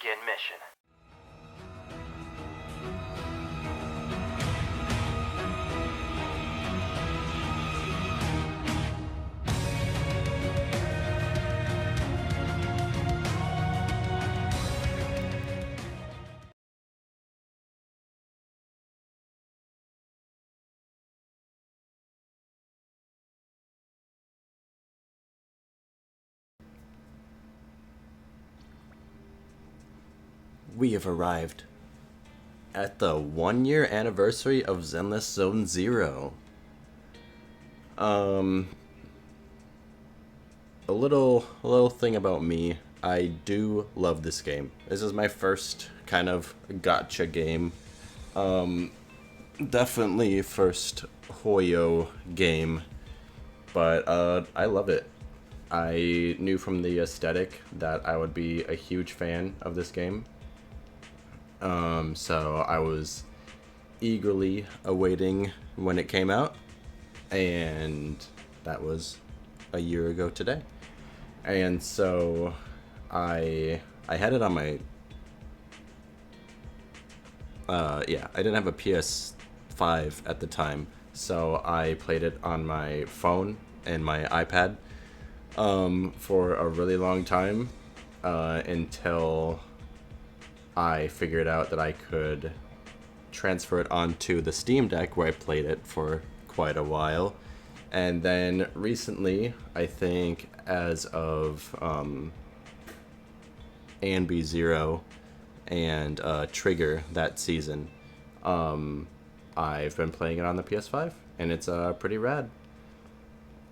begin mission. We have arrived at the 1-year anniversary of Zenless Zone Zero. A little thing about me. I do love this game. This is my first kind of gotcha game. Definitely first Hoyo game, but I love it. I knew from the aesthetic that I would be a huge fan of this game. So I was eagerly awaiting when it came out, and that was a year ago today. And so I had it on my I didn't have a PS5 at the time, so I played it on my phone and my iPad for a really long time until I figured out that I could transfer it onto the Steam Deck, where I played it for quite a while. And then recently, I think as of Agit0 and Trigger that season, I've been playing it on the PS5, and it's pretty rad.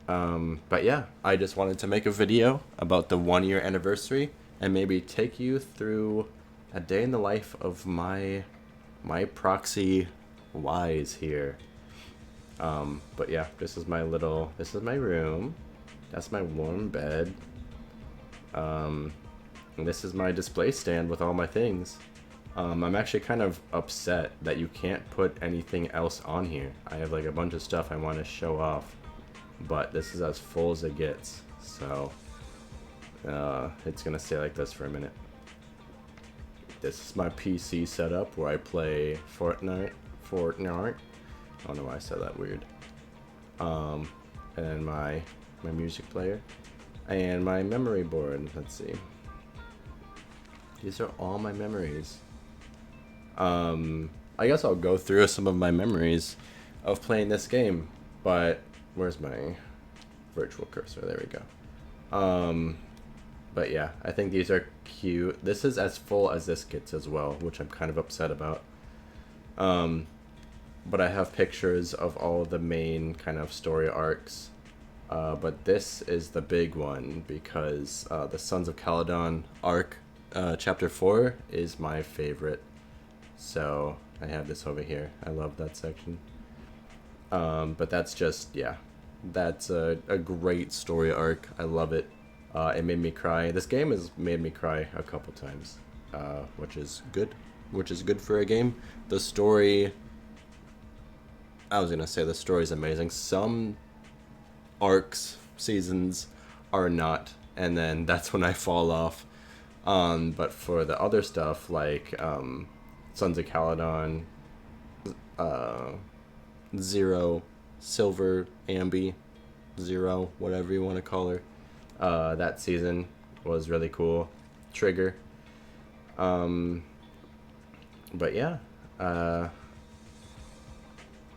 But yeah, I just wanted to make a video about the 1-year anniversary and maybe take you through a day in the life of my Proxy Y's here. But yeah, this is my room. That's my warm bed. And this is my display stand with all my things. I'm actually kind of upset that you can't put anything else on here. I have like a bunch of stuff I want to show off, but this is as full as it gets. So it's gonna stay like this for a minute. This is my PC setup where I play Fortnite. I don't know why I said that weird. And then my music player and my memory board. Let's see. These are all my memories. I guess I'll go through some of my memories of playing this game, but where's my virtual cursor? There we go. But yeah, I think these are cute. This is as full as this gets as well, which I'm kind of upset about. But I have pictures of all the main kind of story arcs. But this is the big one because the Sons of Caledon arc, chapter 4, is my favorite. So I have this over here. I love that section. But that's just, yeah, that's a great story arc. I love it. It made me cry. This game has made me cry a couple times, which is good. Which is good for a game. The story, I was gonna say the story is amazing. Some arcs, seasons are not, and then that's when I fall off. But for the other stuff, like Sons of Caledon, Zero, Silver, Ambi, Zero, whatever you want to call her, that season was really cool. Trigger. But yeah,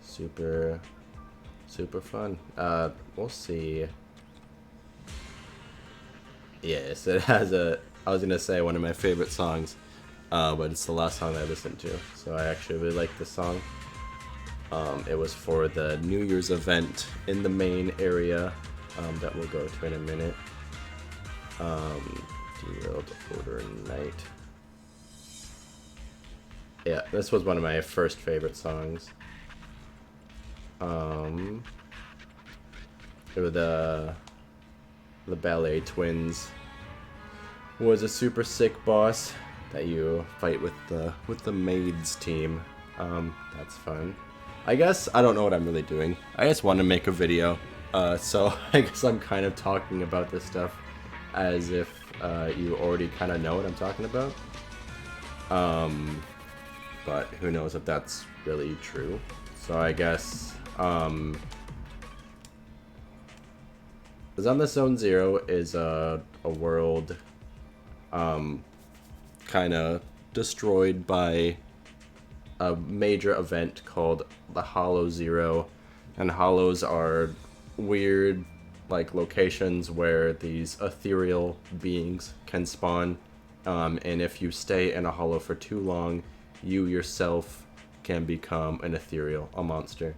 super fun. We'll see. Yes, it has I was gonna say one of my favorite songs, but it's the last song I listened to, so I actually really like this song. It was for the New Year's event in the main area that we'll go to in a minute. Derailed Order Night. Yeah, this was one of my first favorite songs. It was the Ballet Twins was a super sick boss that you fight with the Maids team. That's fun. I guess I don't know what I'm really doing. I just want to make a video. So I guess I'm kind of talking about this stuff as if you already kind of know what I'm talking about. But who knows if that's really true. So I guess Zenless Zone Zero is a world kind of destroyed by a major event called the Hollow Zero, and hollows are weird like locations where these ethereal beings can spawn, and if you stay in a hollow for too long, you yourself can become an ethereal, a monster.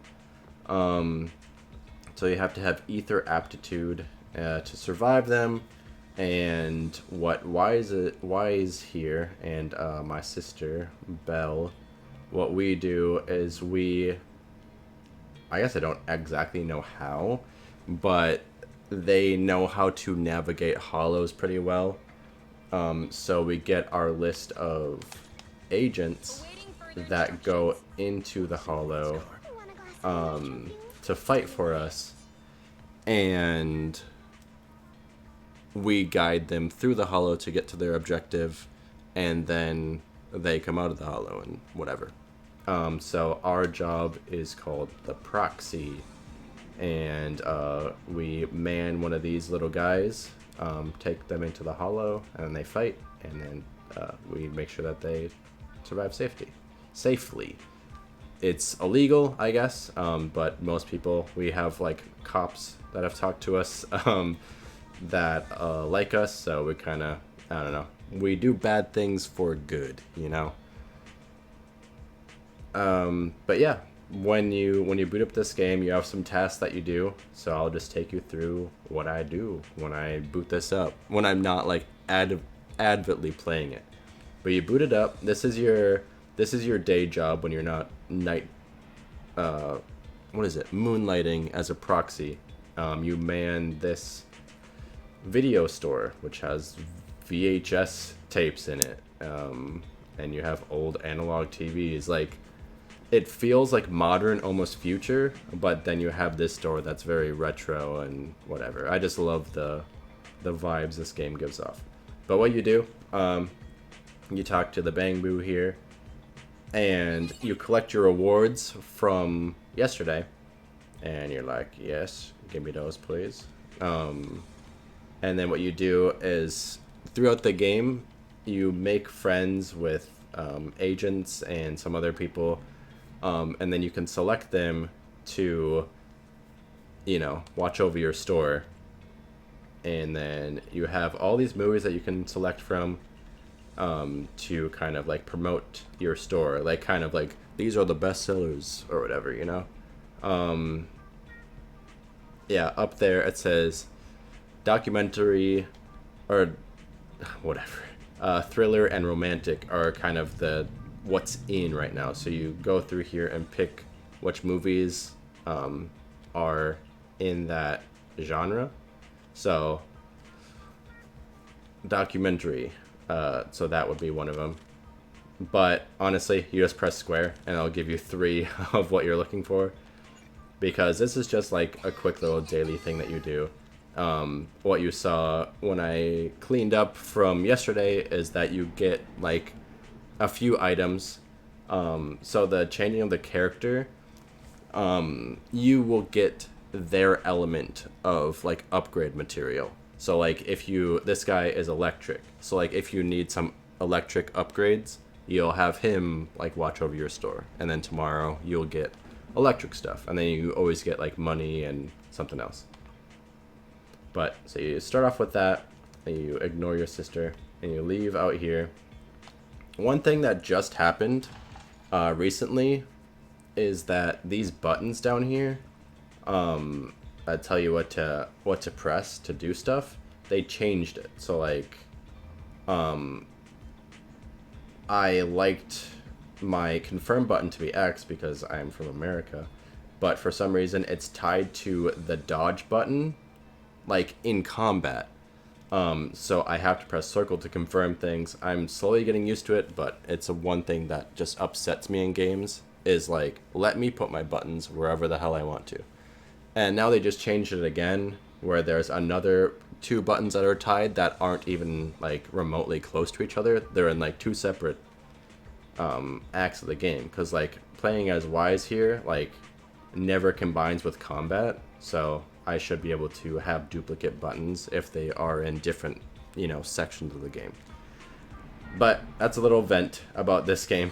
So you have to have ether aptitude to survive them. And what Wise here and my sister Belle, what we do is I guess I don't exactly know how, but they know how to navigate hollows pretty well. So we get our list of agents that go into the hollow to fight for us, and we guide them through the hollow to get to their objective, and then they come out of the hollow and whatever. So our job is called the Proxy, and we man one of these little guys, take them into the hollow, and then they fight, and then we make sure that they survive safely. It's illegal, I guess, but most people, we have like cops that have talked to us that like us, so we kind of, I don't know, we do bad things for good, you know. But yeah, when you boot up this game, you have some tasks that you do, so I'll just take you through what I do when I boot this up, when I'm not like avidly playing it. But you boot it up. This is your day job when you're not moonlighting as a proxy. You man this video store, which has VHS tapes in it, and you have old analog TVs. Like, it feels like modern, almost future, but then you have this store that's very retro and whatever. I just love the vibes this game gives off. But what you do, you talk to the Bang Boo here, and you collect your rewards from yesterday, and you're like, yes, give me those, please. And then what you do is, throughout the game, you make friends with agents and some other people, and then you can select them to, watch over your store. And then you have all these movies that you can select from, to kind of like promote your store, like kind of like, these are the best sellers or whatever, yeah, up there it says documentary or whatever, thriller and romantic are kind of the what's in right now. So you go through here and pick which movies are in that genre. So documentary, so that would be one of them. But honestly, you just press square and it'll give you 3 of what you're looking for, because this is just like a quick little daily thing that you do. What you saw when I cleaned up from yesterday is that you get like a few items. So the changing of the character, you will get their element of like upgrade material. So like this guy is electric, so like if you need some electric upgrades, you'll have him like watch over your store, and then tomorrow you'll get electric stuff, and then you always get like money and something else. But so you start off with that, and you ignore your sister, and you leave out here. One thing that just happened recently is that these buttons down here, I tell you what to press to do stuff. They changed it. So like, I liked my confirm button to be X because I'm from America, but for some reason it's tied to the dodge button, like in combat. So I have to press circle to confirm things. I'm slowly getting used to it, but it's one thing that just upsets me in games, is like, let me put my buttons wherever the hell I want to. And now they just changed it again, where there's another 2 buttons that are tied that aren't even like remotely close to each other. They're in like 2 separate acts of the game, because like playing as Wise here like never combines with combat, so I should be able to have duplicate buttons if they are in different, sections of the game. But that's a little vent about this game.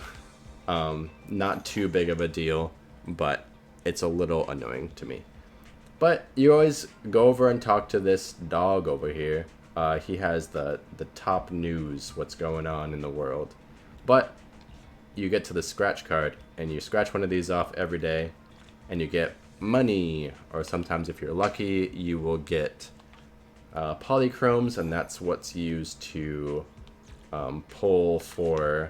Not too big of a deal, but it's a little annoying to me. But you always go over and talk to this dog over here. He has the top news, what's going on in the world. But you get to the scratch card, and you scratch one of these off every day, and you get money. Or sometimes, if you're lucky, you will get polychromes, and that's what's used to pull for,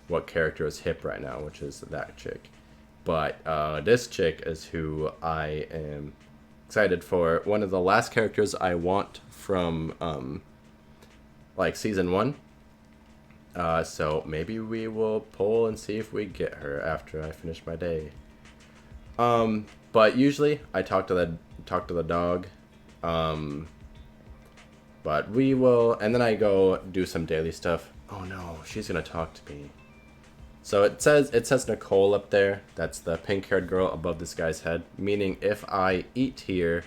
what character is hip right now, which is that chick. But this chick is who I am excited for. One of the last characters I want from like season 1. So maybe we will pull and see if we get her after I finish my day. But usually I talk to the dog. But we will, and then I go do some daily stuff. Oh no, she's gonna talk to me. So it says Nicole up there. That's the pink-haired girl above this guy's head. Meaning if I eat here,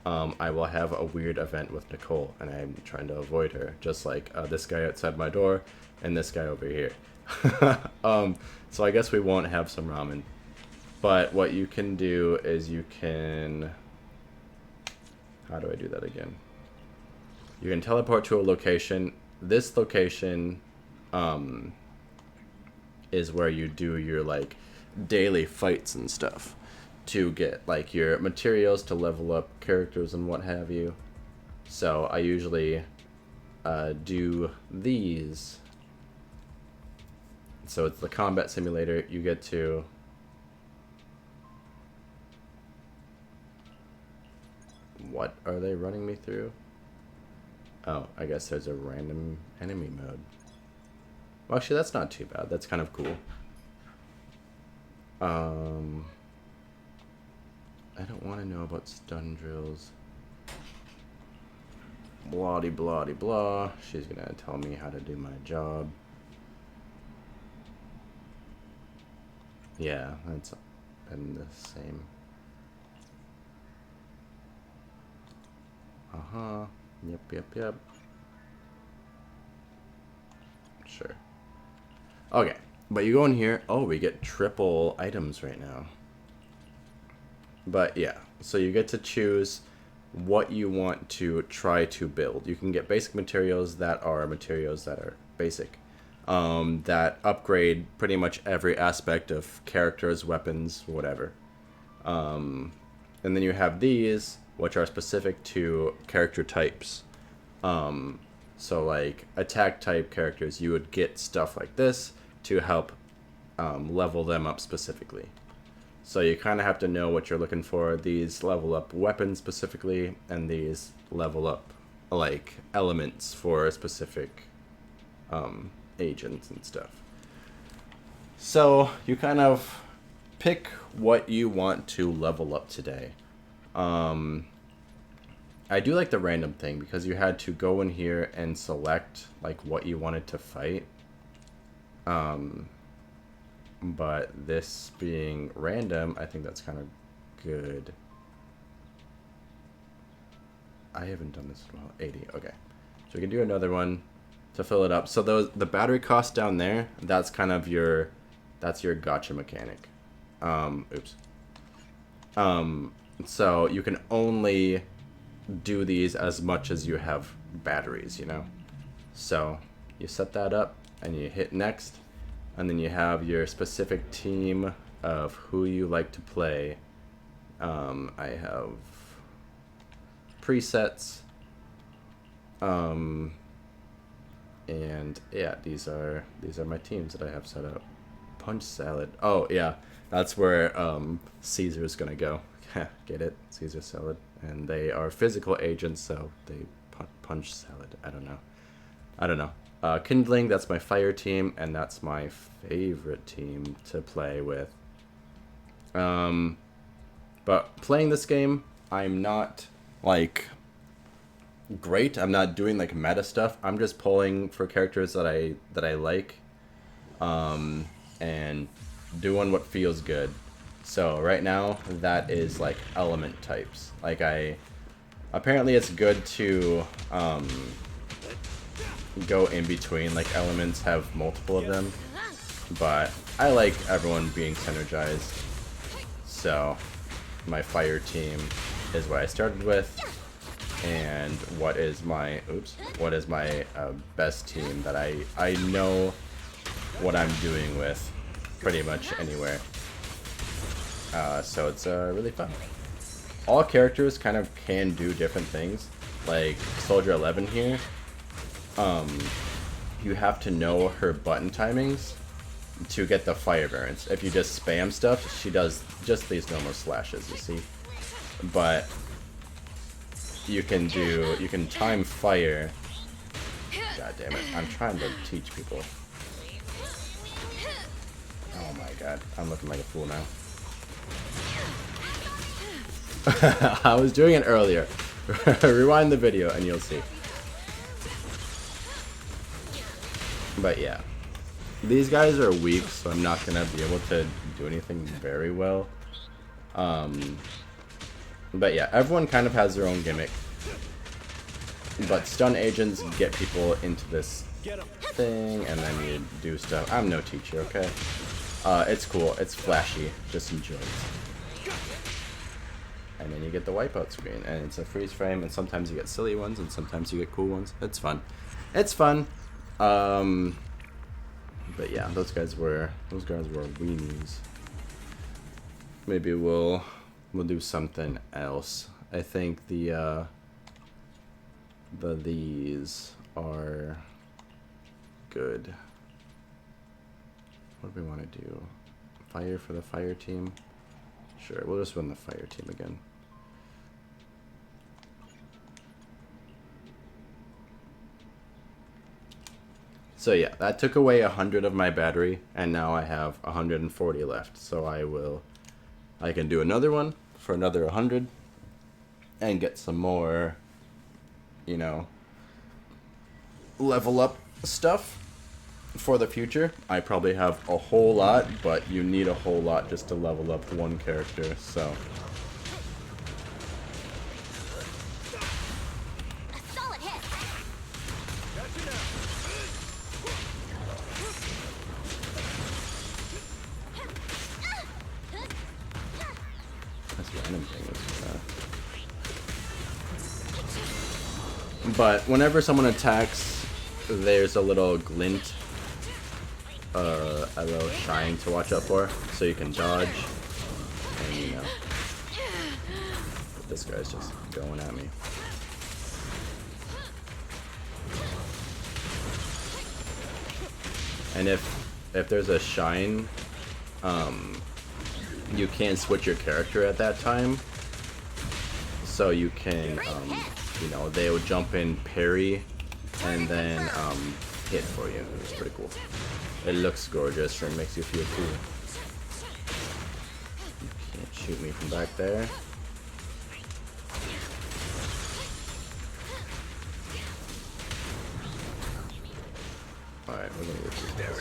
I will have a weird event with Nicole, and I'm trying to avoid her. Just like this guy outside my door, and this guy over here. So I guess we won't have some ramen. But what you can do is you can... How do I do that again? You can teleport to a location. This location is where you do your like daily fights and stuff to get like your materials to level up characters and what have you. So I usually do these. So it's the combat simulator. You get to... What are they running me through? Oh, I guess there's a random enemy mode. Well, actually, that's not too bad. That's kind of cool. I don't want to know about stun drills. Blah-de, blah-de, blah. She's going to tell me how to do my job. Yeah, that's been the same. Uh-huh. Yep. Sure. Okay, but you go in here. Oh, we get triple items right now. But yeah, so you get to choose what you want to try to build. You can get basic materials that are basic. That upgrade pretty much every aspect of characters, weapons, whatever. And then you have these, which are specific to character types. So like attack type characters, you would get stuff like this to help level them up specifically. So you kind of have to know what you're looking for. These level up weapons specifically, and these level up like elements for specific agents and stuff. So you kind of pick what you want to level up today. I do like the random thing because you had to go in here and select like what you wanted to fight. But this being random, I think that's kind of good. I haven't done this in a while. 80, okay. So we can do another one to fill it up. So the battery cost down there, that's kind of your gotcha mechanic. Oops. So you can only do these as much as you have batteries, So you set that up and you hit next, and then you have your specific team of who you like to play. I have presets, and yeah, these are my teams that I have set up. Punch salad. Oh yeah, that's where Caesar's gonna go. Get it? Caesar salad. And they are physical agents, so they punch salad. I don't know. Kindling, that's my fire team, and that's my favorite team to play with. But playing this game, I'm not, like, great. I'm not doing, like, meta stuff. I'm just pulling for characters that I like. and doing what feels good. So right now, that is like element types. Like apparently it's good to go in between like elements, have multiple of them, but I like everyone being synergized. So my fire team is what I started with, and what is my best team that I know what I'm doing with pretty much anywhere. So it's really fun. All characters kind of can do different things. Like Soldier 11 here, you have to know her button timings to get the fire variants. If you just spam stuff, she does just these normal slashes, you see. But you can time fire. God damn it, I'm trying to teach people. Oh my god, I'm looking like a fool now. I was doing it earlier. Rewind the video and you'll see. But yeah, these guys are weak, so I'm not gonna be able to do anything very well. But yeah, everyone kind of has their own gimmick. But stun agents get people into this thing, and then you do stuff. I'm no teacher, okay? It's cool. It's flashy. Just enjoy it. And then you get the wipeout screen, and it's a freeze frame, and sometimes you get silly ones, and sometimes you get cool ones. It's fun. It's fun. But yeah, those guys were weenies. Maybe we'll do something else. I think these are good. What do we want to do? Fire for the fire team? Sure, we'll just run the fire team again. So yeah, that took away 100 of my battery, and now I have 140 left. So I can do another one for another 100 and get some more, you know, level up stuff for the future. I probably have a whole lot, but you need a whole lot just to level up one character, so. But whenever someone attacks, there's a little glint, a little shine to watch out for, so you can dodge, and you know, this guy's just going at me. And if there's a shine, you can switch your character at that time, so you can, you know, they will jump in, parry, and then hit for you. It's pretty cool. It looks gorgeous and makes you feel cool. You can't shoot me from back there. Alright, we're gonna get through there.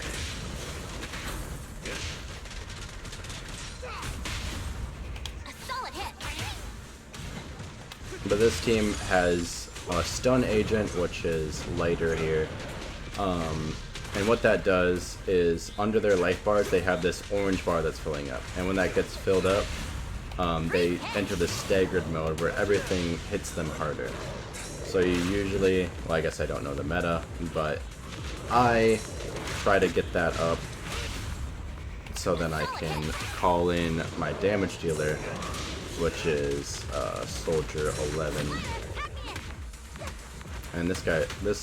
But this team has a stun agent, which is lighter here. And what that does is, under their life bars, they have this orange bar that's filling up. And when that gets filled up, they enter the staggered mode where everything hits them harder. So you usually, well, I guess I don't know the meta, but I try to get that up so then I can call in my damage dealer, which is Soldier 11. And this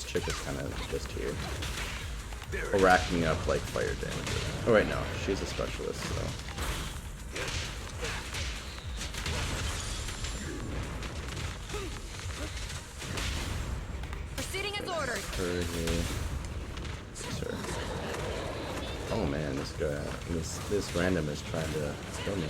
chick is kind of just here, racking up like fire damage. Oh wait, no, she's a specialist, so. Proceeding as ordered. Her here. Sir. Oh man, this guy, this random is trying to kill me.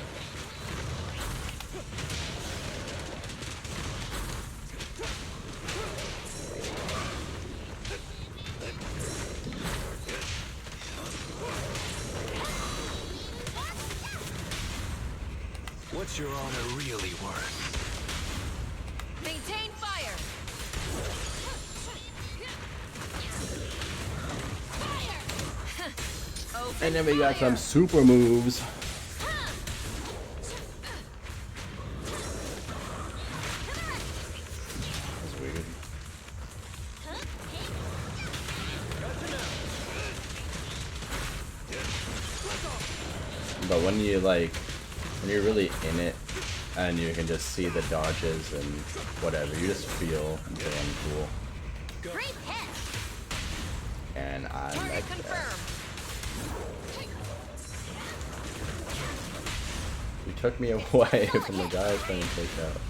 What's your honor really worth? Maintain fire. Fire. Open And then we got fire. some super moves. That's weird. But when you like, when you're really in it, and you can just see the dodges and whatever, you just feel damn cool. Great hit. And I Target like that. confirmed. You took me away from the guy trying to take out.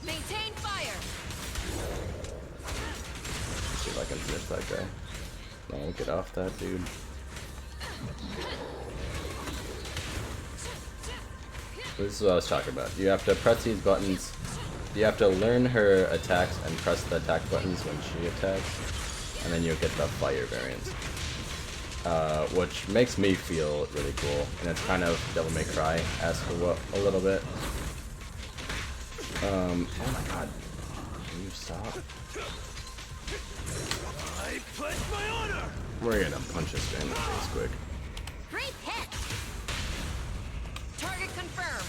Maintain fire. Let's see if I can finish that guy. No, get off that dude. This is what I was talking about. You have to press these buttons. You have to learn her attacks and press the attack buttons when she attacks. And then you'll get the fire variant. Which makes me feel really cool. And it's kind of Devil May Cry-esque a little bit. Oh my god. Can you stop? I pledge my honor! We're gonna punch this guy in the face quick. Great hit. Target confirmed.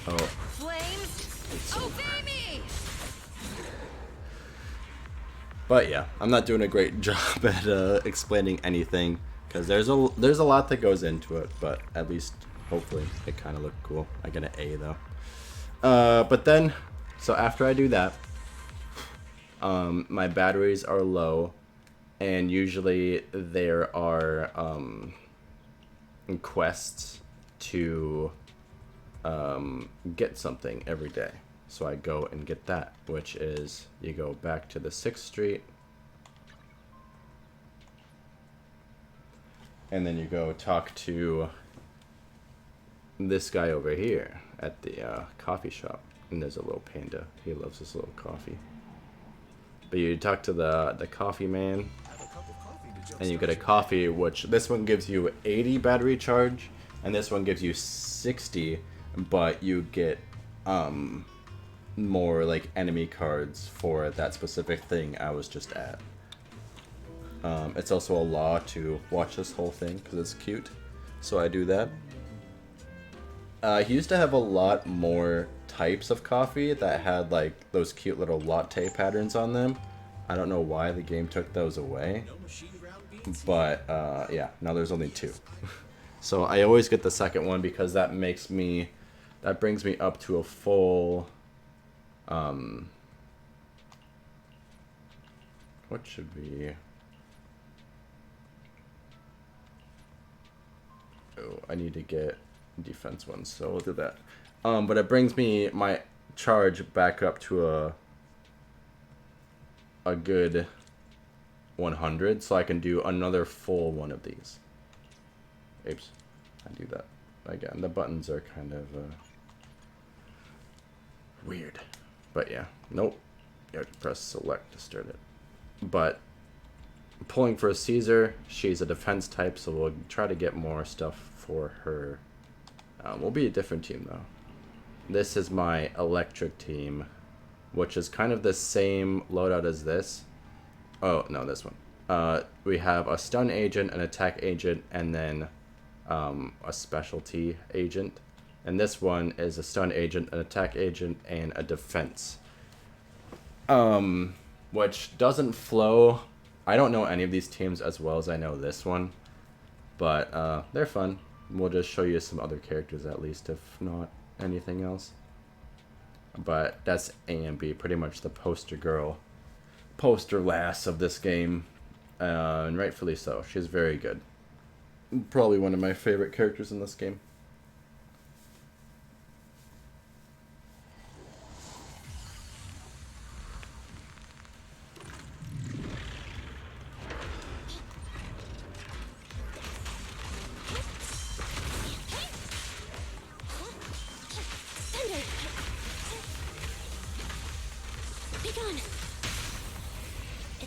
Oh. Flames. Obey me. But yeah, I'm not doing a great job at explaining anything because there's a lot that goes into it, but at least hopefully it kind of looked cool. I get an A though. But then, so after I do that, my batteries are low, and usually there are quests to get something every day. So I go and get that, which is you go back to the 6th Street, and then you go talk to this guy over here at the coffee shop, and there's a little panda. He loves his little coffee. But you talk to the coffee man, and you get a coffee, which this one gives you 80 battery charge, and this one gives you 60, but you get more like enemy cards for that specific thing I was just at. It's also a law to watch this whole thing because it's cute, so I do that. He used to have a lot more types of coffee that had like those cute little latte patterns on them. I don't know why the game took those away, but yeah, now there's only 2. So I always get the second one because that brings me up to a full what should be? Oh, I need to get defense ones, so we'll do that. But it brings me my charge back up to a good 100, so I can do another full one of these. Oops, I do that again. The buttons are kind of weird, but yeah, nope. You have to press select to start it. But pulling for a Caesar, she's a defense type, so we'll try to get more stuff for her. We'll be a different team though. This is my electric team, which is kind of the same loadout as this. Oh, no, this one. We have a stun agent, an attack agent, and then a specialty agent. And this one is a stun agent, an attack agent, and a defense. Which doesn't flow. I don't know any of these teams as well as I know this one. But they're fun. We'll just show you some other characters at least, if not anything else. But that's A and B, pretty much the poster girl, poster lass of this game. And rightfully so. She's very good. Probably one of my favorite characters in this game.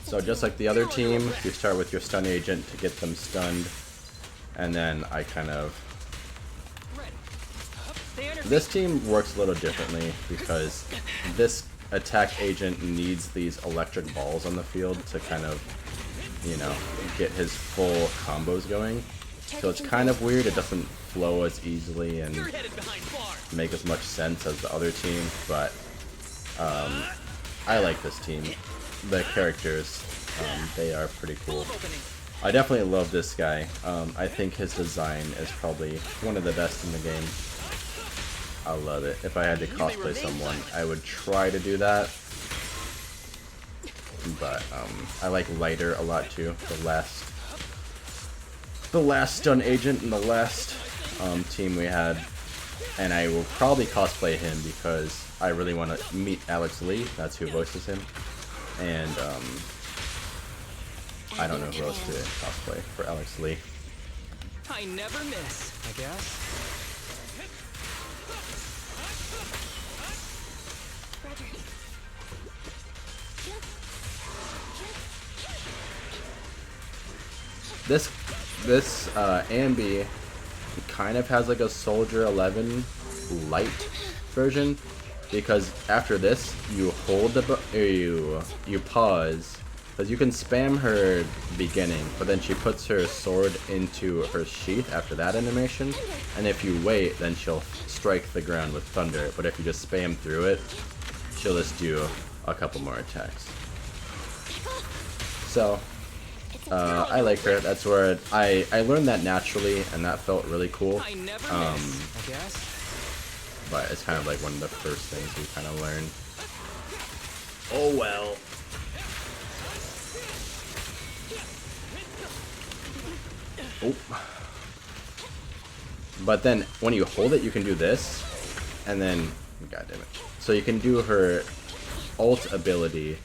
So just like the other team, you start with your stun agent to get them stunned, and then I kind of This team works a little differently because this attack agent needs these electric balls on the field to kind of, you know, get his full combos going. So it's kind of weird. It doesn't flow as easily and make as much sense as the other team, but I like this team. The characters, they are pretty cool. I definitely love this guy. I think his design is probably one of the best in the game. I love it. If I had to cosplay someone, I would try to do that. But I like Lighter a lot too. The last stun agent in the last team we had, and I will probably cosplay him because I really want to meet Alex Lee. That's who voices him, and I don't know who else to cosplay for Alex Lee. I never miss, I guess. This Ambi kind of has like a Soldier 11 light version, because after this you hold you pause, because you can spam her beginning, but then she puts her sword into her sheath after that animation, and if you wait, then she'll strike the ground with thunder. But if you just spam through it, she'll just do a couple more attacks. So I like her. That's where I learned that naturally, and that felt really cool. But it's kind of like one of the first things we kind of learn. Oh well. Oh. But then when you hold it, you can do this, and then god damn it. So you can do her ult ability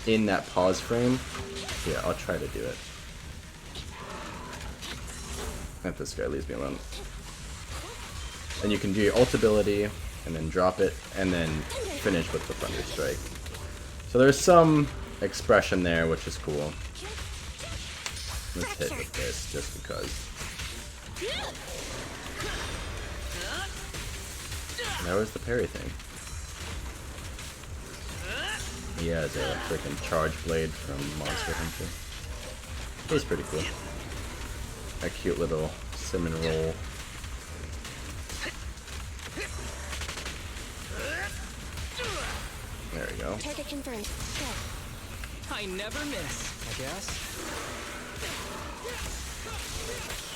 in that pause frame. Yeah, I'll try to do it. If this guy leaves me alone. And you can do your ult ability, and then drop it, and then finish with the Thunder Strike. So there's some expression there, which is cool. Let's hit with this, just because. That was the parry thing. He has a freaking charge blade from Monster Hunter. He's pretty cool. A cute little cinnamon roll. There we go. Target confirmed. I never miss, I guess.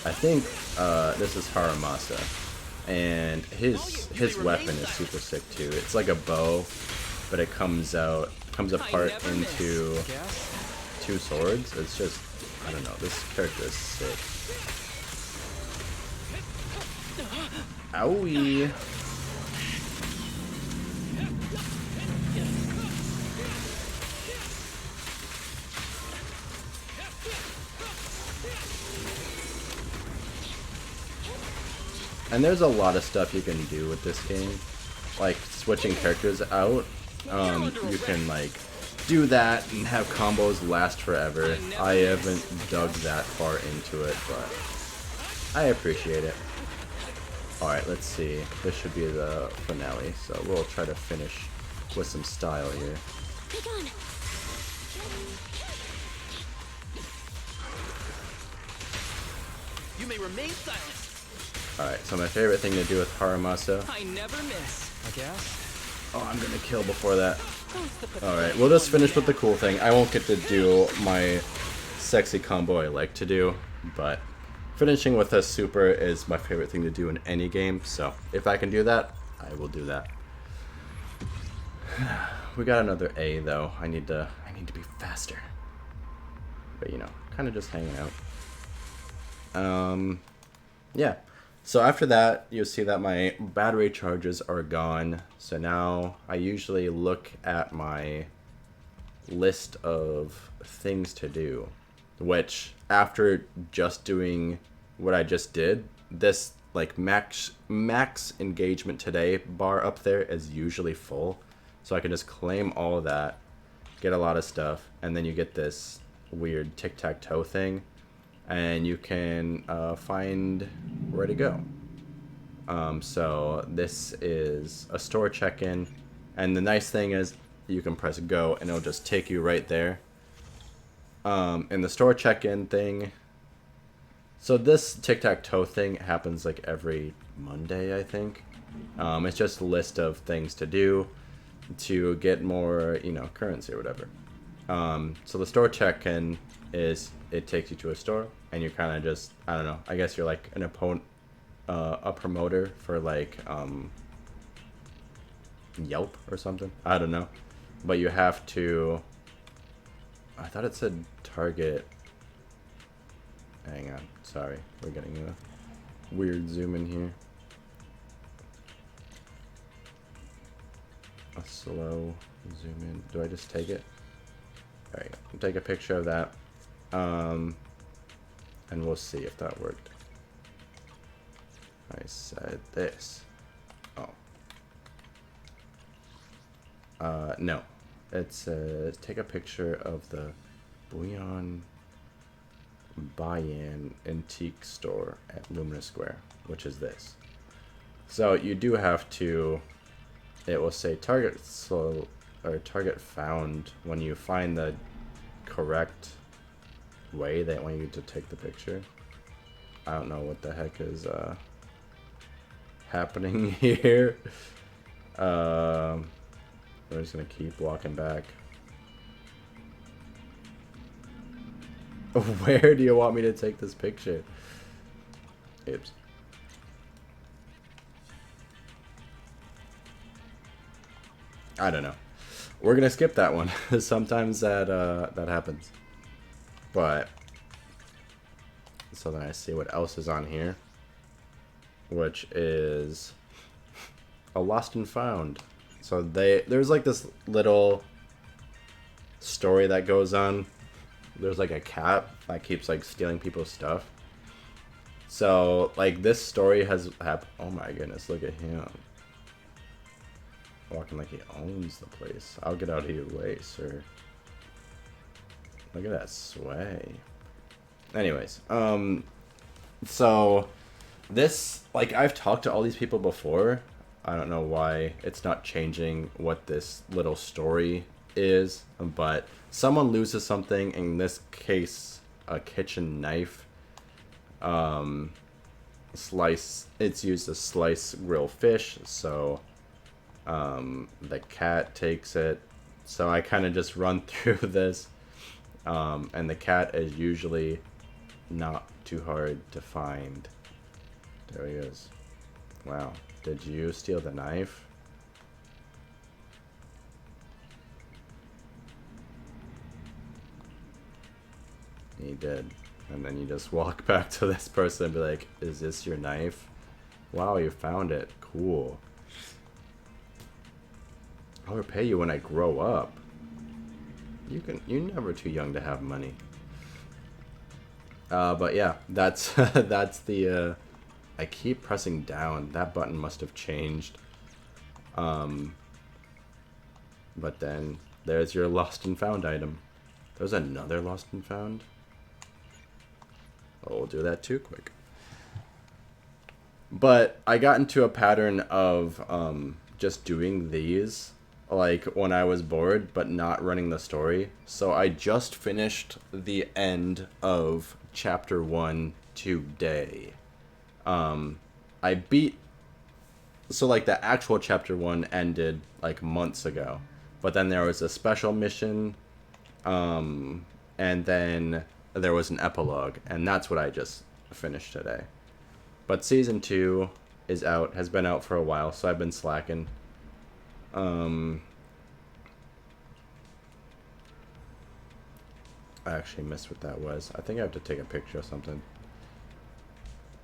I think this is Haramasa, and his weapon is super sick too. It's like a bow, but it comes apart into two swords. It's just, I don't know, this character is sick. Owie! And there's a lot of stuff you can do with this game, like switching characters out. You can like do that and have combos last forever. I haven't dug that far into it, but I appreciate it. Alright, let's see. This should be the finale, so we'll try to finish with some style here. You may remain silent. Alright, so my favorite thing to do with Haramasa. I never miss, I guess. Oh, I'm gonna kill before that. Alright, we'll just finish with the cool thing. I won't get to do my sexy combo I like to do, but finishing with a super is my favorite thing to do in any game, so if I can do that, I will do that. We got another A though. I need to be faster. But you know, kind of just hanging out. Yeah. So after that, you'll see that my battery charges are gone. So now I usually look at my list of things to do, which after just doing what I just did, this like max engagement today bar up there is usually full. So I can just claim all of that, get a lot of stuff, and then you get this weird tic-tac-toe thing. And you can find where to go. So this is a store check-in, and the nice thing is you can press go and it'll just take you right there. In the store check-in thing, so this tic-tac-toe thing happens like every Monday, I think. It's just a list of things to do to get more, you know, currency or whatever. So the store check-in is, it takes you to a store and you're kind of just, I don't know, I guess you're like an opponent, a promoter for like Yelp or something. I don't know, but you have to, I thought it said target. Hang on, sorry, we're getting a weird zoom in here. A slow zoom in. Do I just take it? There you go. Take a picture of that, and we'll see if that worked. I said this. Oh. No. It's take a picture of the Bouillon buy-in antique store at Lumina Square, which is this. So you do have to, it will say target slow or target found when you find the correct way they want you to take the picture. I don't know what the heck is happening here. We're just gonna keep walking back. Where do you want me to take this picture? Oops. I don't know. We're gonna skip that one. Sometimes that that happens. But so then I see what else is on here, which is a lost and found. So there's like this little story that goes on. There's like a cat that keeps like stealing people's stuff. So like this story has happened. Oh my goodness, look at him. Walking like he owns the place. I'll get out of your way, sir. Look at that sway. Anyways, so this, like, I've talked to all these people before. I don't know why it's not changing what this little story is, but someone loses something, in this case a kitchen knife. It's used to slice grill fish, so the cat takes it. So I kind of just run through this, and the cat is usually not too hard to find. There he is. Wow, did you steal the knife? He did. And then you just walk back to this person and be like, is this your knife? Wow, you found it. Cool. I'll repay you when I grow up. You're never too young to have money. But yeah, that's that's the I keep pressing down. That button must have changed. But then there's your lost and found item. There's another lost and found. Oh, we'll do that too quick. But I got into a pattern of just doing these like when I was bored, but not running the story. So I just finished the end of chapter 1 today. I beat, so like the actual chapter 1 ended like months ago, but then there was a special mission, and then there was an epilogue, and that's what I just finished today. But season 2 is out, has been out for a while, so I've been slacking. I actually missed what that was. I think I have to take a picture of something.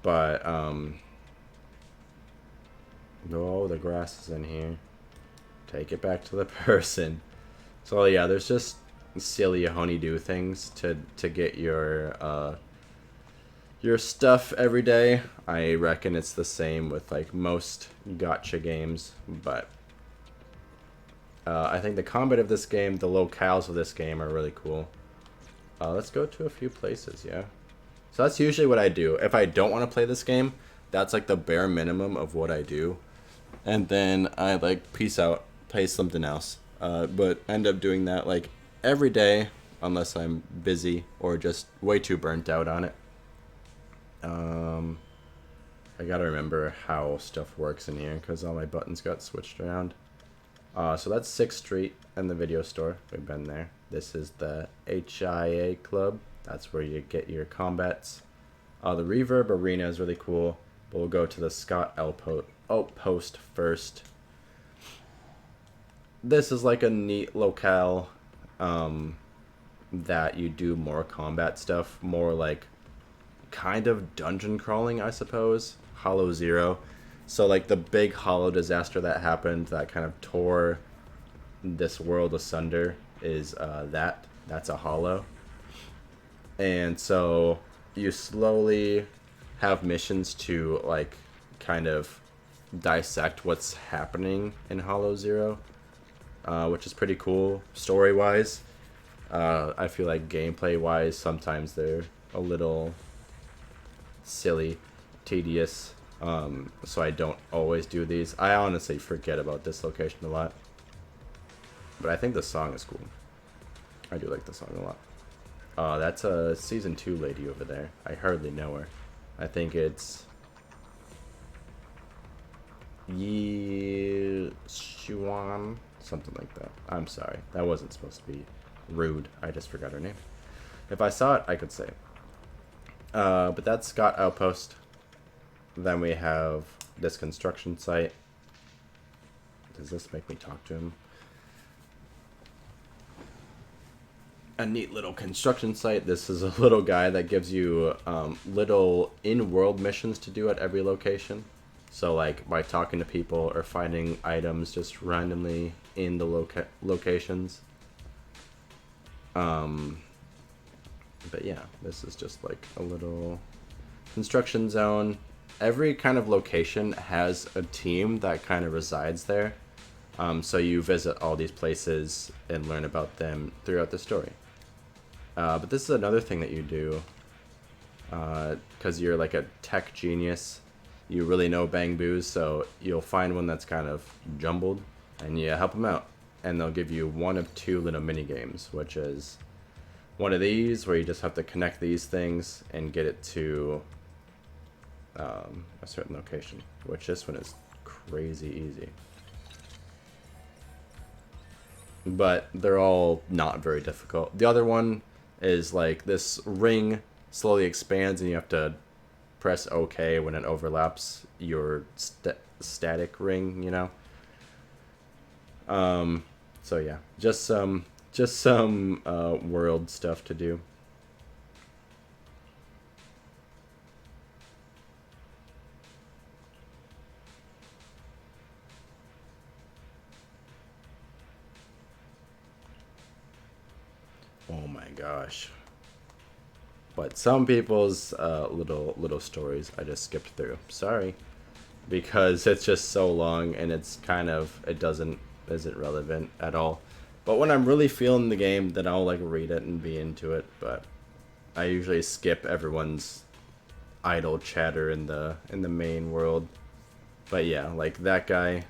But, oh, the grass is in here. Take it back to the person. So, yeah, there's just silly honeydew things to get your stuff every day. I reckon it's the same with, like, most gacha games, but I think the combat of this game, the locales of this game are really cool. Let's go to a few places, yeah. So that's usually what I do. If I don't want to play this game, That's like the bare minimum of what I do. And then I like peace out, play something else. But end up doing that like every day unless I'm busy or just way too burnt out on it. I gotta remember how stuff works in here because all my buttons got switched around. So that's 6th Street and the video store. We've been there. This is the HIA Club. That's where you get your combats. The Reverb Arena is really cool. But we'll go to the Scott Outpost first. This is like a neat locale that you do more combat stuff. More like kind of dungeon crawling, I suppose. Hollow Zero. So like the big hollow disaster that happened that kind of tore this world asunder is that's a hollow. And so you slowly have missions to like kind of dissect what's happening in Hollow Zero, which is pretty cool story wise. I feel like gameplay wise sometimes they're a little silly, tedious, so I don't always do these. I honestly forget about this location a lot, but I think the song is cool. I do like the song a lot. That's a season 2 lady over there. I hardly know her. I think it's Yi Xuan, something like that. I'm sorry, that wasn't supposed to be rude. I just forgot her name. If I saw it, I could say it. But that's Scott Outpost. Then we have this construction site. Does this make me talk to him? A neat little construction site. This is a little guy that gives you little in-world missions to do at every location. So like by talking to people or finding items just randomly in the locations. But yeah, this is just like a little construction zone. Every kind of location has a team that kind of resides there. So you visit all these places and learn about them throughout the story. But this is another thing that you do. Because you're like a tech genius. You really know Bang Boos, so you'll find one that's kind of jumbled. And you help them out. And they'll give you one of 2 little mini games, which is one of these where you just have to connect these things and get it to a certain location, which this one is crazy easy. But they're all not very difficult. The other one is like this ring slowly expands and you have to press OK when it overlaps your static ring, you know? So yeah, just some world stuff to do. Oh my gosh. But some people's little stories I just skipped through. Sorry. Because it's just so long and it's kind of isn't relevant at all. But when I'm really feeling the game, then I'll like read it and be into it. But I usually skip everyone's idle chatter in the main world. But yeah, like that guy,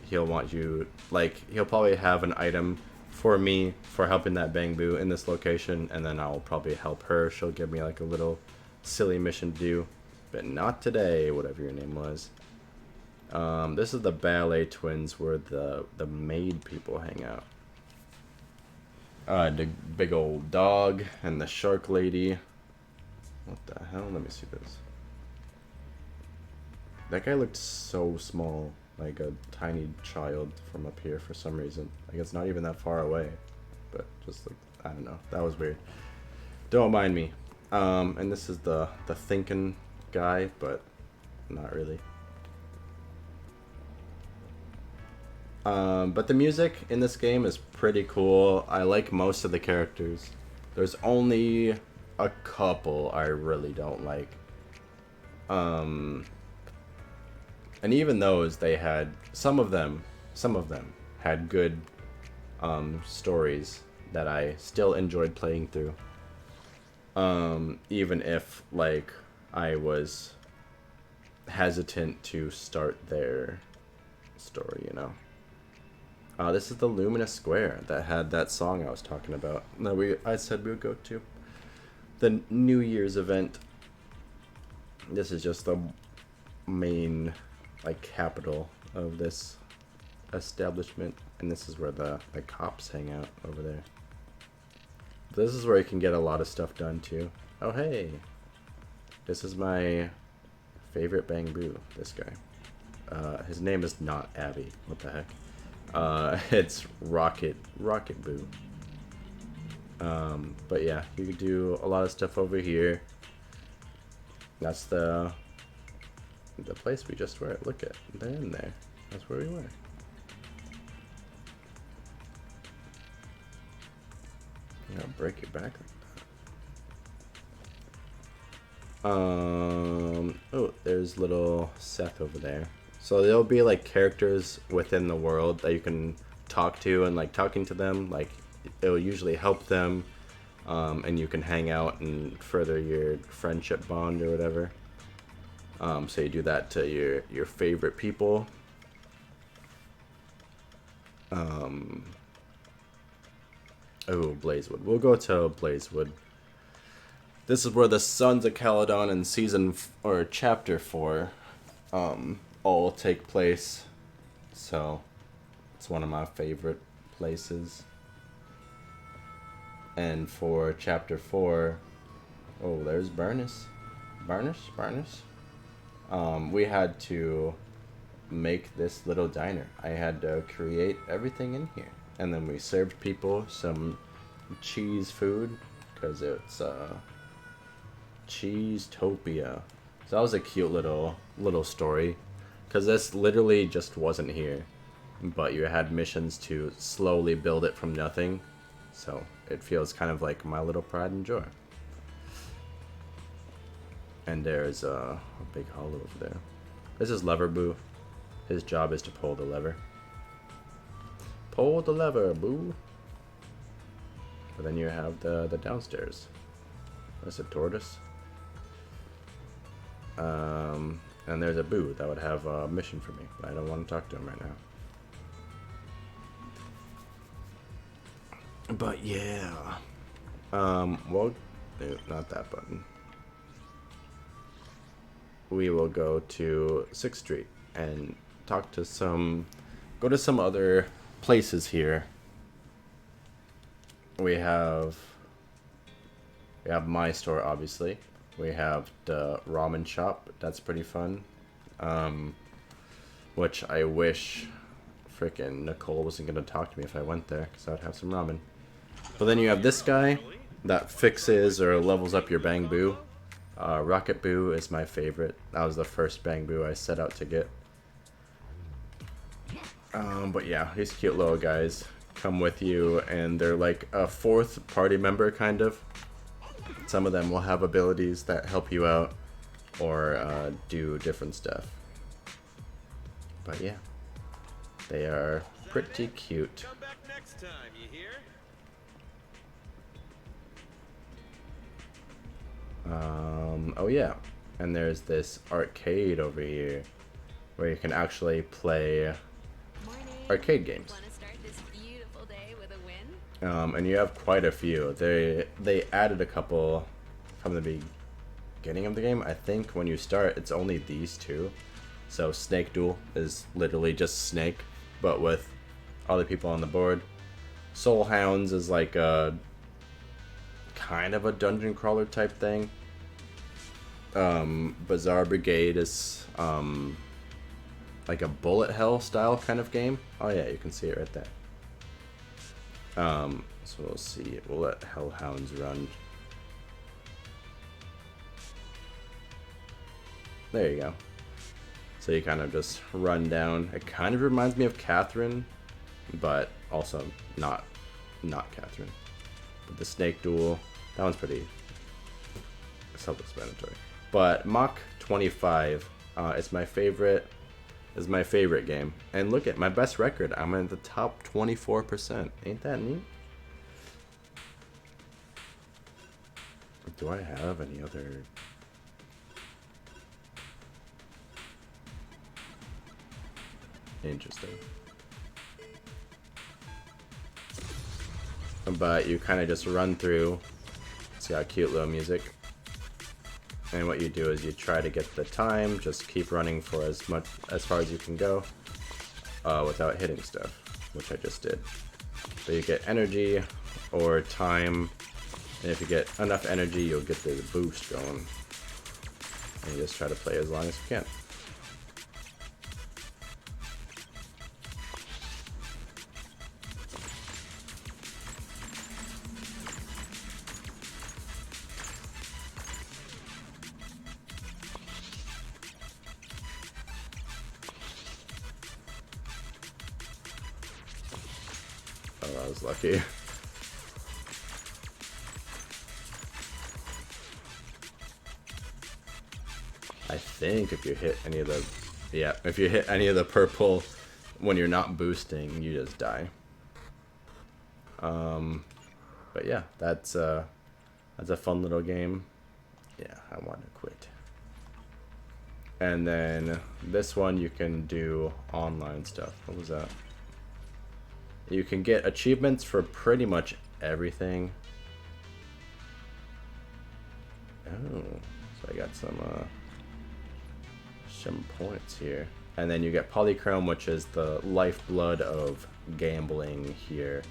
he'll want you, like he'll probably have an item for me for helping that Bang Boo in this location, and then I'll probably help her. She'll give me like a little silly mission to do, but not today, whatever your name was. This is the Ballet Twins where the maid people hang out. The big old dog and the shark lady. What the hell? Let me see this. That guy looked so small, like a tiny child from up here for some reason. Like it's not even that far away, but just like, I don't know. That was weird. Don't mind me. And this is the thinking guy, but not really. But the music in this game is pretty cool. I like most of the characters. There's only a couple I really don't like. And even those, they had some of them had good stories that I still enjoyed playing through. Even if like I was hesitant to start their story, you know. This is the Luminous Square that had that song I was talking about that I said we would go to. The New Year's event. This is just the main, like, capital of this establishment, and this is where the cops hang out over there. This is where you can get a lot of stuff done too. Oh hey, this is my favorite Bangbu. This guy. His name is not Abby. What the heck? It's Rocket Boo. But yeah, you can do a lot of stuff over here. That's the place we just were. Look at, they're in there. That's where we were. Yeah, break your back like that. Oh, there's little Seth over there. So there'll be like characters within the world that you can talk to, and like talking to them, like it'll usually help them, and you can hang out and further your friendship bond or whatever. So you do that to your favorite people. Oh, Blazewood. We'll go to Blazewood. This is where the Sons of Caledon in chapter 4 all take place. So it's one of my favorite places. And for chapter 4, oh, there's Barnes. We had to make this little diner. I had to create everything in here. And then we served people some cheese food, because it's Cheesetopia. So that was a cute little story, because this literally just wasn't here, but you had missions to slowly build it from nothing. So it feels kind of like my little pride and joy. And there's a big hollow over there. This is Lever Boo. His job is to pull the lever. Pull the lever, Boo. But then you have the downstairs. That's a tortoise. And there's a Boo that would have a mission for me, but I don't want to talk to him right now. But yeah. Well, not that button. We will go to 6th Street and go to some other places here. We have my store, obviously. We have the ramen shop. That's pretty fun. Which I wish frickin' Nicole wasn't gonna talk to me if I went there, because I would have some ramen. But then you have this guy that fixes or levels up your Bangbu. Rocket Boo is my favorite. That was the first Bangbu I set out to get. But yeah, these cute little guys come with you, and they're like a 4th party member, kind of. Some of them will have abilities that help you out, or do different stuff. But yeah, they are pretty cute. Come back next time, you hear? Oh yeah, and there's this arcade over here where you can actually play arcade games. Want to start this beautiful day with a win? And you have quite a few. They added a couple from the beginning of the game. I think when you start, it's only these two. So Snake Duel is literally just Snake, but with other people on the board. Soul Hounds is like a kind of a dungeon crawler type thing. Bazaar Brigade is like a bullet hell style kind of game. Oh yeah, you can see it right there. So we'll see. We'll let Hellhounds run. There you go. So you kind of just run down. It kind of reminds me of Catherine, but also not Catherine. But the Snake Duel, that one's pretty self-explanatory. But Mach 25 is my favorite. Is my favorite game. And look at my best record. I'm in the top 24%. Ain't that neat? Do I have any other? Interesting. But you kind of just run through. It's got cute little music. And what you do is you try to get the time, just keep running for as far as you can go without hitting stuff, which I just did. So you get energy or time, and if you get enough energy, you'll get the boost going. And you just try to play as long as you can. Oh, I was lucky. I think if you hit any of the, yeah, if you hit any of the purple when you're not boosting, you just die. But yeah, that's a fun little game. Yeah, I want to quit. And then this one you can do online stuff. What was that? You can get achievements for pretty much everything. Oh, so I got some points here. And then you get polychrome, which is the lifeblood of gambling here.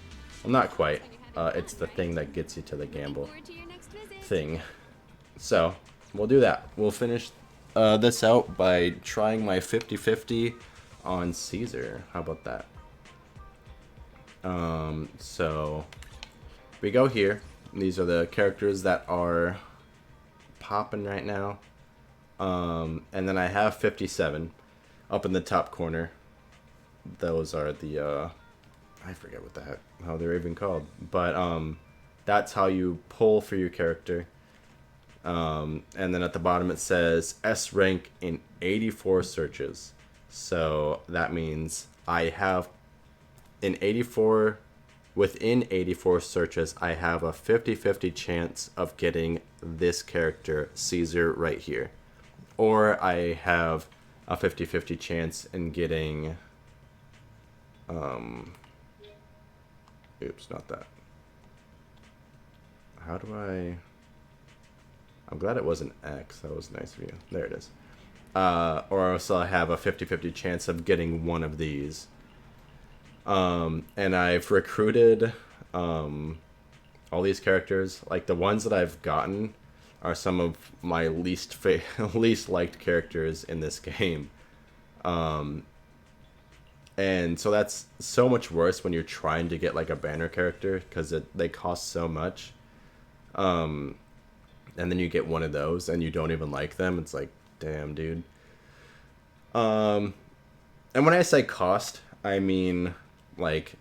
Well, not quite. It's the thing that gets you to the gamble thing. So, we'll do that. We'll finish this out by trying my 50-50 on Caesar. How about that? So we go here. These are the characters that are popping right now. And then I have 57 up in the top corner. Those are the, I forget what the heck, how they're even called. But, that's how you pull for your character. And then at the bottom it says S rank in 84 searches. So that means I have within 84 searches, I have a 50-50 chance of getting this character, Caesar, right here. Or I have a 50-50 chance in getting, oops, not that. How do I'm glad it wasn't X, that was nice of you. There it is. Or also I have a 50-50 chance of getting one of these. And I've recruited all these characters. Like the ones that I've gotten are some of my least liked characters in this game. And so that's so much worse when you're trying to get like a banner character because they cost so much. And then you get one of those and you don't even like them. It's like, damn, dude. And when I say cost, I mean like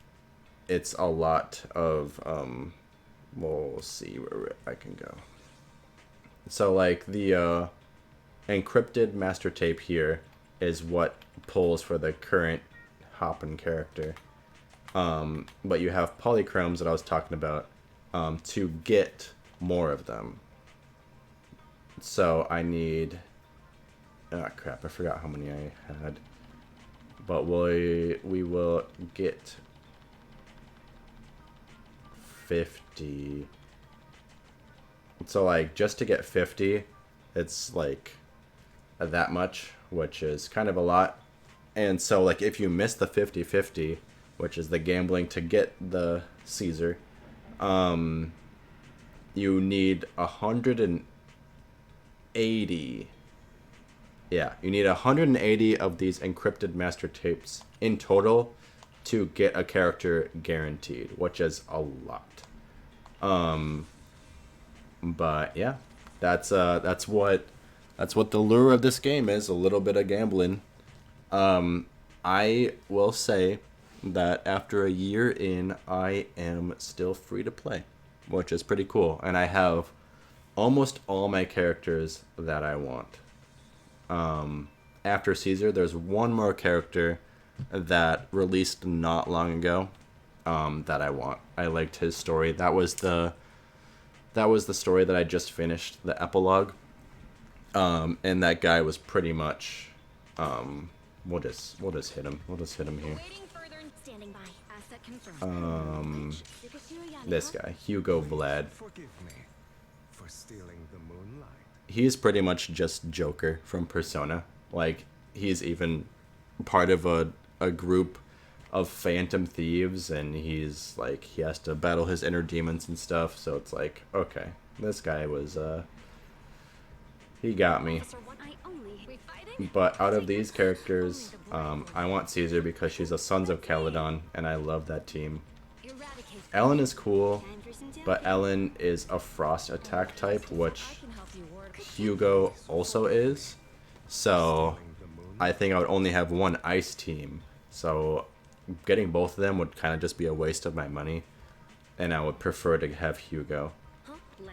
it's a lot of we'll see where I can go. So like the encrypted master tape here is what pulls for the current hoppin' character. But you have polychromes that I was talking about to get more of them. So I need, oh crap, I forgot how many I had. But we will get 50. So like just to get 50, it's like that much, which is kind of a lot. And so like if you miss the 50-50, which is the gambling to get the Caesar, you need 180. Yeah, you need 180 of these encrypted master tapes in total to get a character guaranteed, which is a lot. But yeah, that's what the lure of this game is, a little bit of gambling. I will say that after a year in, I am still free to play, which is pretty cool. And I have almost all my characters that I want. After Caesar, there's one more character that released not long ago that I want. I liked his story. That was the story that I just finished, the epilogue. And that guy was pretty much we'll just hit him. We'll just hit him here. Waiting further and standing by. Asset confirmed. This guy, Hugo Vlad. Forgive me for stealing the moonlight. He's pretty much just Joker from Persona. Like, he's even part of a group of phantom thieves, and he's like, he has to battle his inner demons and stuff, so it's like, okay, this guy was he got me. But out of these characters, I want Caesar because she's a Sons of Caledon, and I love that team. Ellen is cool, but Ellen is a frost attack type, which Hugo also is. So I think I would only have one ice team. So getting both of them would kind of just be a waste of my money, and I would prefer to have Hugo.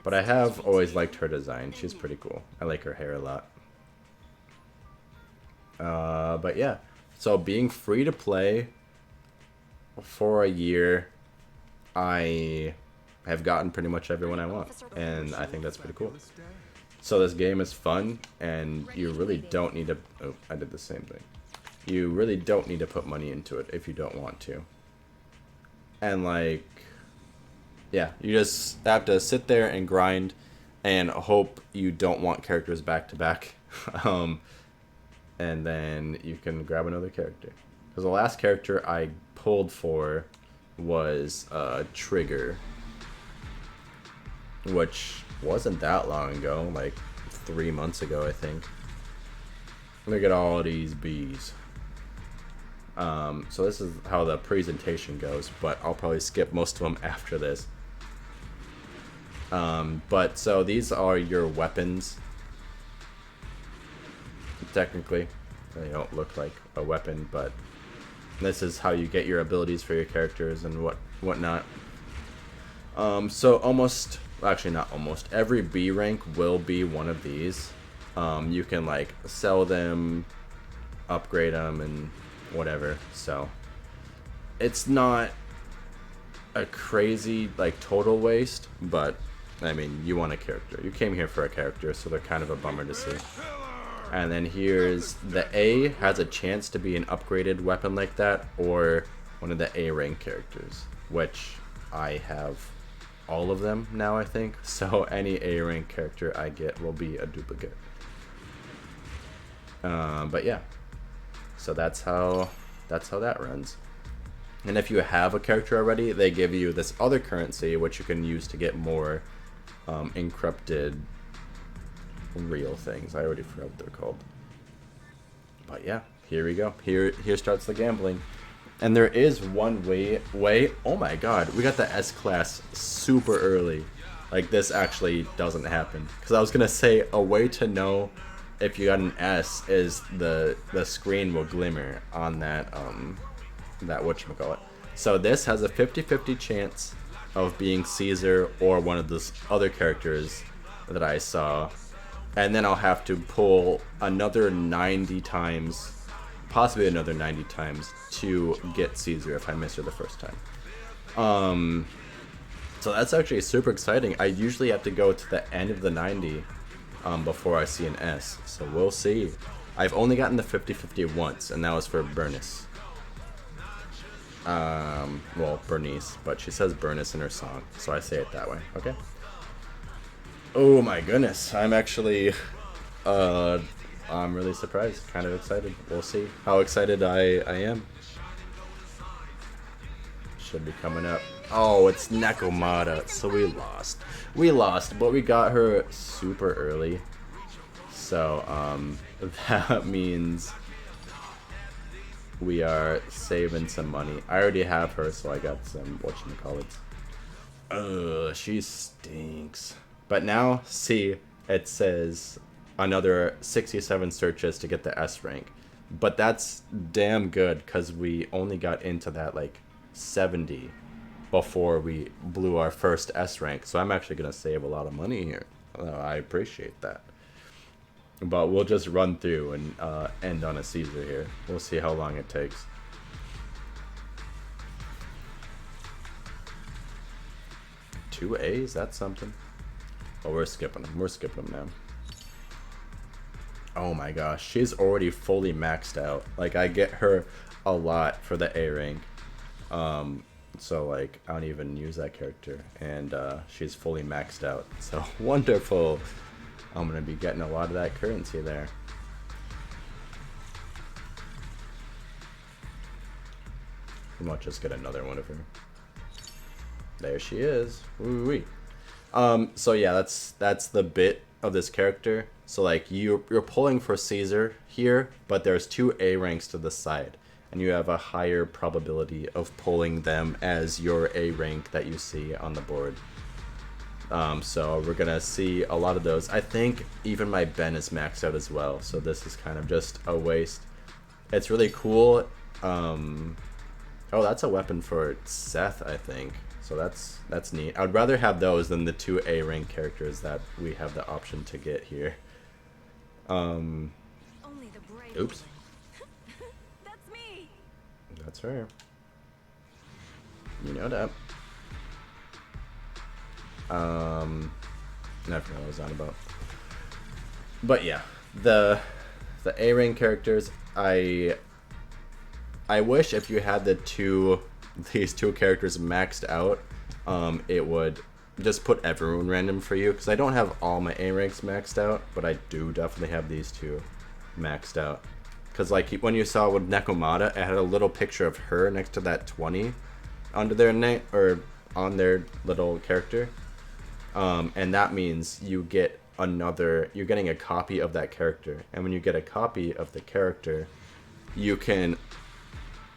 But I have always liked her design. She's pretty cool. I like her hair a lot. But yeah, so being free to play for a year, I have gotten pretty much everyone I want, and I think that's pretty cool. So this game is fun, and you really don't need to... Oh, I did the same thing. You really don't need to put money into it if you don't want to. And like, yeah, you just have to sit there and grind and hope you don't want characters back to back. And then you can grab another character. Because the last character I pulled for was Trigger, which wasn't that long ago, like 3 months ago, I think. Look at all these bees. So this is how the presentation goes, but I'll probably skip most of them after this. But so these are your weapons. Technically, they don't look like a weapon, but this is how you get your abilities for your characters and whatnot. So almost, actually not almost, every B rank will be one of these. You can like sell them, upgrade them, and whatever. So it's not a crazy like total waste, but I mean, you want a character. You came here for a character, so they're kind of a bummer to see. And then here's the A has a chance to be an upgraded weapon like that, or one of the A rank characters, which I have all of them now, I think. So any A rank character I get will be a duplicate. But yeah, so that's how that runs. And if you have a character already, they give you this other currency, which you can use to get more encrypted real things. I already forgot what they're called. But yeah, here we go. Here starts the gambling. And there is one way. Oh my god, we got the S class super early. Like, this actually doesn't happen. Because I was gonna say a way to know if you got an S is the screen will glimmer on that whatchamacallit. So this has a 50-50 chance of being Caesar or one of those other characters that I saw. And then I'll have to pull another 90 times, possibly another 90 times, to get Caesar if I miss her the first time. So that's actually super exciting. I usually have to go to the end of the 90 before I see an S. So we'll see. I've only gotten the 50-50 once, and that was for Bernice. Well, Bernice, but she says Bernice in her song, so I say it that way, okay? Oh my goodness, I'm actually, I'm really surprised, kind of excited. We'll see how excited I am. Should be coming up. Oh, it's Nekomata, so we lost. We lost, but we got her super early. So, that means we are saving some money. I already have her, so I got some, whatchamacallit. She stinks. But now, see, it says another 67 searches to get the S rank. But that's damn good, because we only got into that, like, 70 before we blew our first S rank. So I'm actually going to save a lot of money here. I appreciate that. But we'll just run through and end on a Caesar here. We'll see how long it takes. Two A's? That's something. Oh, we're skipping them. We're skipping them now. Oh my gosh, she's already fully maxed out. Like, I get her a lot for the A rank. So like, I don't even use that character, and she's fully maxed out. So wonderful. I'm gonna be getting a lot of that currency there. I might just get another one of her. There she is. Woo wee. So yeah, that's the bit of this character. So like, you're pulling for Caesar here, but there's 2 A ranks to the side, and you have a higher probability of pulling them as your A rank that you see on the board. So we're gonna see a lot of those. I think even my Ben is maxed out as well, so this is kind of just a waste. It's really cool. Oh, that's a weapon for Seth, I think. So that's neat. I would rather have those than the 2 A rank characters that we have the option to get here. Only the brave. Oops. That's me. That's her. You know that. I forgot what I was on about. But yeah, the A rank characters, I wish if you had these two characters maxed out, it would just put everyone random for you, because I don't have all my A ranks maxed out, but I do definitely have these 2 maxed out. Because like when you saw with Nekomata, it had a little picture of her next to that 20 under their name, or on their little character, and that means you're getting a copy of that character, and when you get a copy of the character, you can,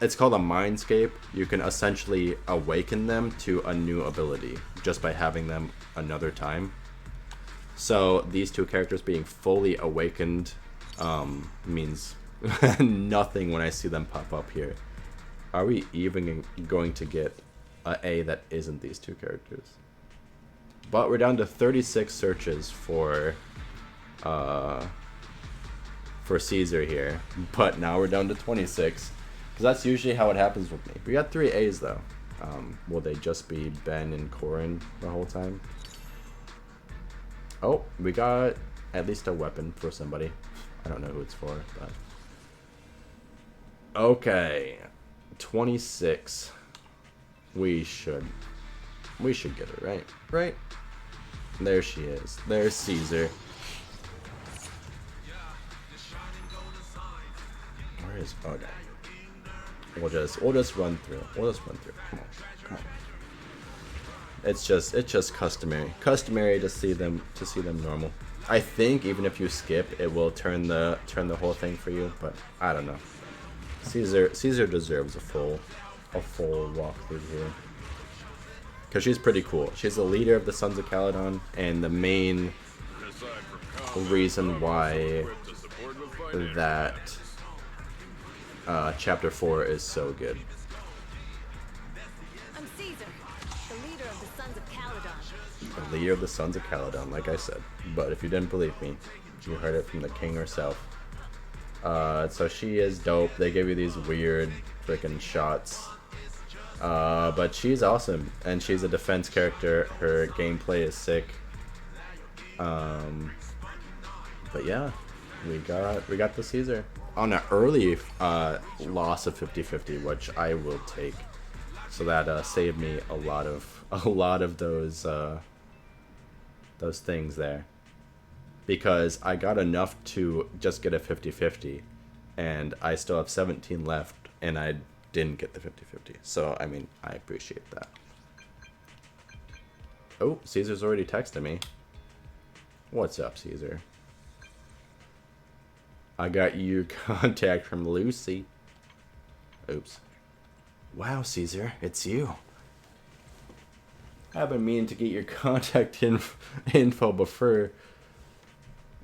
it's called a mindscape. You can essentially awaken them to a new ability just by having them another time. So these 2 characters being fully awakened means nothing when I see them pop up here. Are we even going to get an A that isn't these 2 characters? But we're down to 36 searches for Caesar here. But now we're down to 26. Because that's usually how it happens with me. We got 3 A's though. Will they just be Ben and Corin the whole time? Oh, we got at least a weapon for somebody. I don't know who it's for, but... Okay. 26. We should get her, right? Right? There she is. There's Caesar. Where is... Okay. We'll just run through. Come on. It's just customary to see them normal. I think even if you skip, it will turn the whole thing for you, but I don't know. Caesar deserves a full walkthrough here, because she's pretty cool. She's the leader of the Sons of Caledon, and the main reason why that chapter 4 is so good. I'm Caesar, the leader of the Sons of Caledon. The leader of the Sons of Caledon, like I said. But if you didn't believe me, you heard it from the king herself. So she is dope. They give you these weird freaking shots. But she's awesome, and she's a defense character. Her gameplay is sick. But yeah, we got the Caesar on an early loss of 50-50, which I will take. So that saved me a lot of those things there, because I got enough to just get a 50-50, and I still have 17 left, and I didn't get the 50-50. So I mean, I appreciate that. Oh, Caesar's already texted me. What's up, Caesar? I got your contact from Lucy. Oops. Wow, Caesar, it's you. I've been meaning to get your contact info before,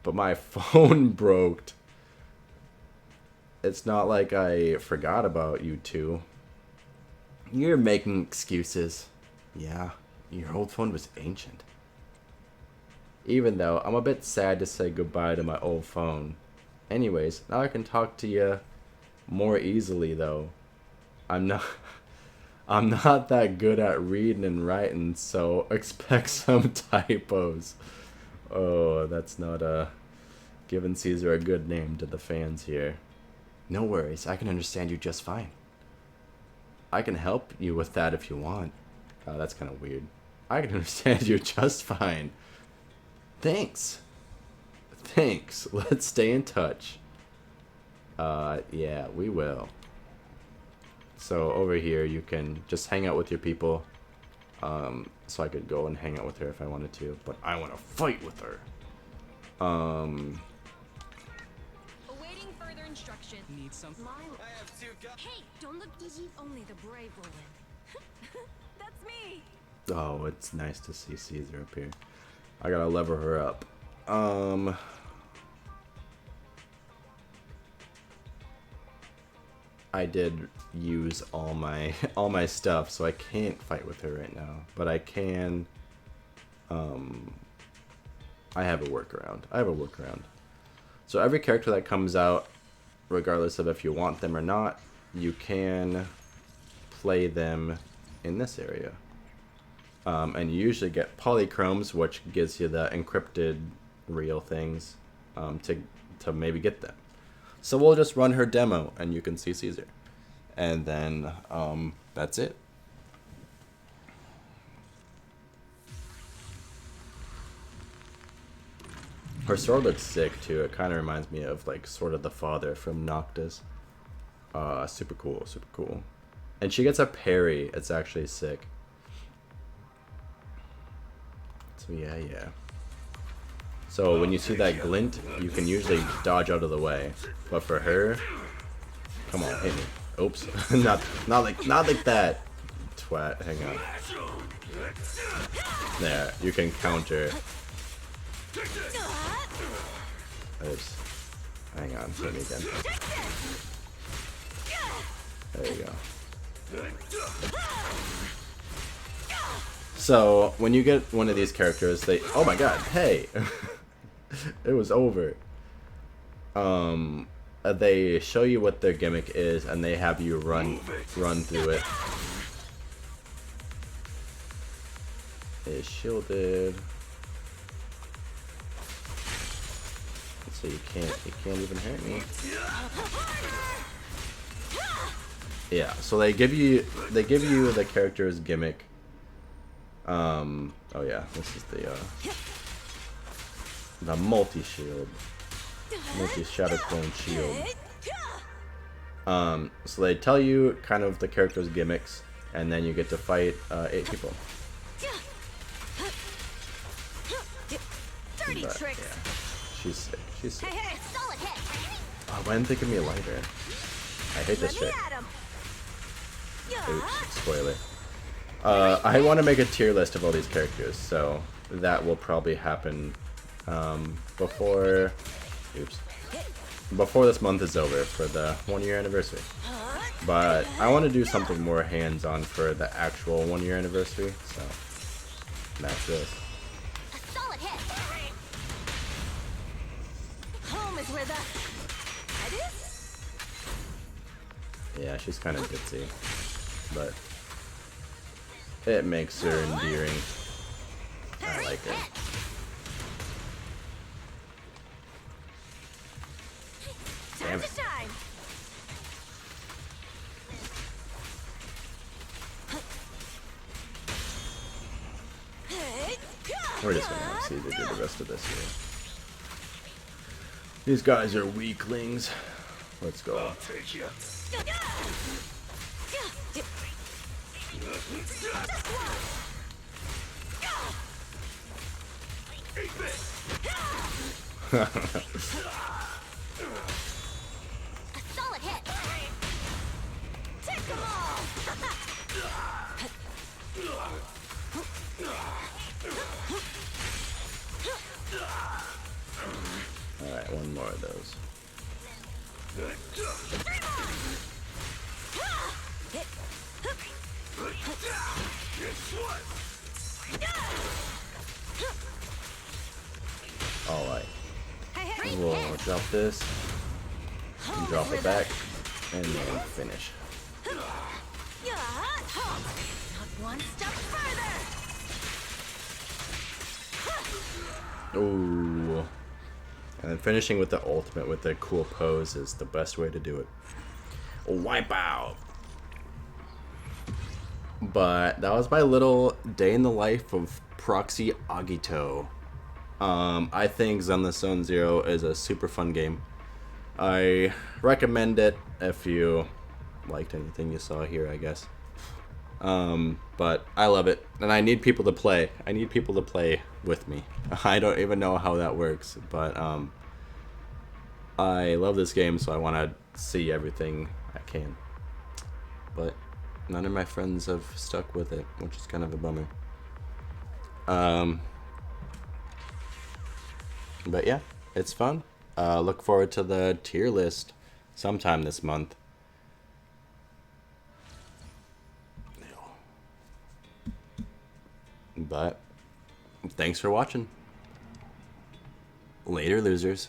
but my phone broke. It's not like I forgot about you two. You're making excuses. Yeah, your old phone was ancient. Even though I'm a bit sad to say goodbye to my old phone. Anyways, now I can talk to you more easily though. I'm not that good at reading and writing, so expect some typos. Oh, that's not Giving Caesar a good name to the fans here. No worries, I can understand you just fine. I can help you with that if you want. That's kind of weird. I can understand you just fine. Thanks. Thanks. Let's stay in touch. Yeah, we will. So over here, you can just hang out with your people. So I could go and hang out with her if I wanted to, but I want to fight with her. Awaiting further instruction. Need some? I have two guns. Hey, don't look easy. Only the brave will win. That's me. Oh, it's nice to see Caesar up here. I gotta level her up. I did use all my stuff, so I can't fight with her right now. But I can. I have a workaround. So every character that comes out, regardless of if you want them or not, you can play them in this area. And you usually get polychromes, which gives you the encrypted real things to maybe get them. So we'll just run her demo, and you can see Caesar. And then that's it. Her sword looks sick too. It kind of reminds me of like Sword of the Father from Noctis. Super cool, super cool. And she gets a parry. It's actually sick. So yeah. So when you see that glint, you can usually dodge out of the way. But for her, come on, hit me. Oops, not like that. Twat, hang on. There, you can counter. Oops. Hang on, hit me again. There you go. So when you get one of these characters, they oh my god, hey. It was over. They show you what their gimmick is, and they have you run through it. Is shielded, so you can't even hurt me. Yeah, so they give you the character's gimmick. Oh yeah, this is the multi-shield. Multi-shadow clone shield. So they tell you kind of the character's gimmicks, and then you get to fight 8 people. Dirty But, tricks. yeah, she's sick. She's sick. Hey, solid hit. Oh, why didn't they give me a lighter? I hate this Let me shit. at him. Oops, spoiler. I want to make a tier list of all these characters, so that will probably happen before this month is over for the 1-year anniversary. But I want to do something more hands-on for the actual 1-year anniversary, so that's this. A solid hit. Home is where the head is. Yeah, she's kind of ditzy, but it makes her endearing. I like her. Damn it. Time. We're just gonna have Caesar do the rest of this here. These guys are weaklings. Let's go. A solid hit. Take them all. Alright, one more of those. Alright. We'll drop this, and drop it back, and then finish. Not one step further. Ooh. And then finishing with the ultimate with a cool pose is the best way to do it. Wipe out! But that was my little day in the life of Proxy Agit0. I think Zenless Zone Zero is a super fun game. I recommend it if you liked anything you saw here, I guess. But I love it, and I need people to play. I need people to play with me. I don't even know how that works, but I love this game, so I want to see everything I can. But none of my friends have stuck with it, which is kind of a bummer. But yeah, it's fun. Look forward to the tier list sometime this month. But thanks for watching. Later, losers.